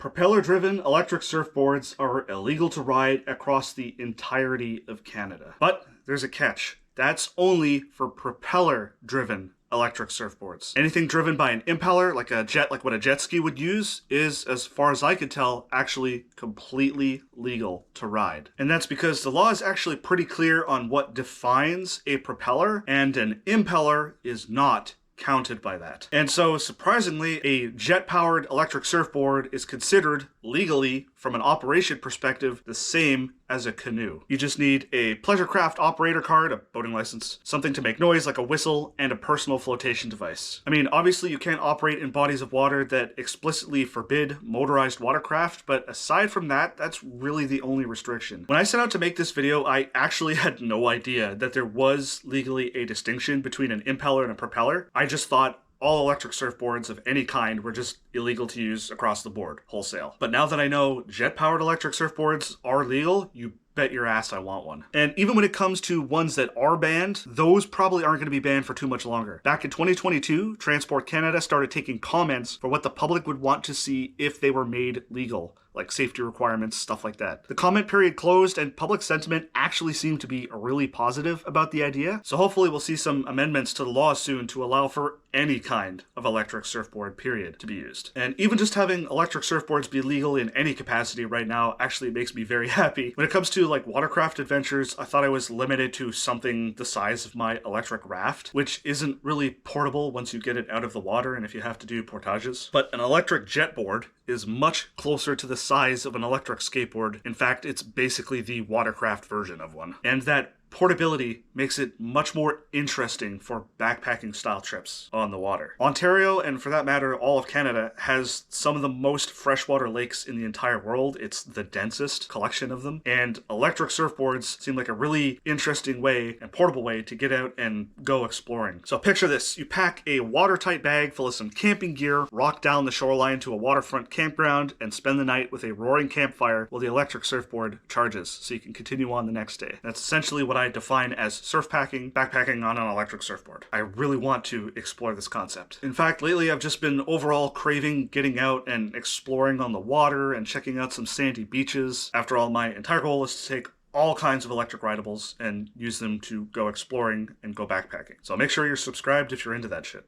Propeller-driven electric surfboards are illegal to ride across the entirety of Canada. But there's a catch. That's only for propeller-driven electric surfboards. Anything driven by an impeller, like what a jet ski would use, is, as far as I could tell, actually completely legal to ride. And that's because the law is actually pretty clear on what defines a propeller, and an impeller is not counted by that. And so, surprisingly, a jet-powered electric surfboard is considered legally, from an operation perspective, the same as a canoe. You just need a pleasure craft operator card, a boating license, something to make noise like a whistle, and a personal flotation device. I mean, obviously you can't operate in bodies of water that explicitly forbid motorized watercraft, but aside from that, that's really the only restriction. When I set out to make this video, I actually had no idea that there was legally a distinction between an impeller and a propeller. I just thought all electric surfboards of any kind were just illegal to use across the board, wholesale. But now that I know jet-powered electric surfboards are legal, you bet your ass I want one. And even when it comes to ones that are banned, those probably aren't going to be banned for too much longer. Back in 2022, Transport Canada started taking comments for what the public would want to see if they were made legal, like safety requirements, stuff like that. The comment period closed and public sentiment actually seemed to be really positive about the idea. So hopefully we'll see some amendments to the law soon to allow for any kind of electric surfboard, period, to be used. And even just having electric surfboards be legal in any capacity right now actually makes me very happy. When it comes to like watercraft adventures, I thought I was limited to something the size of my electric raft, which isn't really portable once you get it out of the water and if you have to do portages. But an electric jetboard is much closer to the size of an electric skateboard. In fact, it's basically the watercraft version of one. And that portability makes it much more interesting for backpacking style trips on the water. Ontario, and for that matter all of Canada, has some of the most freshwater lakes in the entire world. It's the densest collection of them, and electric surfboards seem like a really interesting way and portable way to get out and go exploring. So picture this: you pack a watertight bag full of some camping gear, rock down the shoreline to a waterfront campground, and spend the night with a roaring campfire while the electric surfboard charges so you can continue on the next day. That's essentially what I define as surfpacking, backpacking on an electric surfboard. I really want to explore this concept. In fact, lately I've just been overall craving getting out and exploring on the water and checking out some sandy beaches. After all, my entire goal is to take all kinds of electric rideables and use them to go exploring and go backpacking. So make sure you're subscribed if you're into that shit.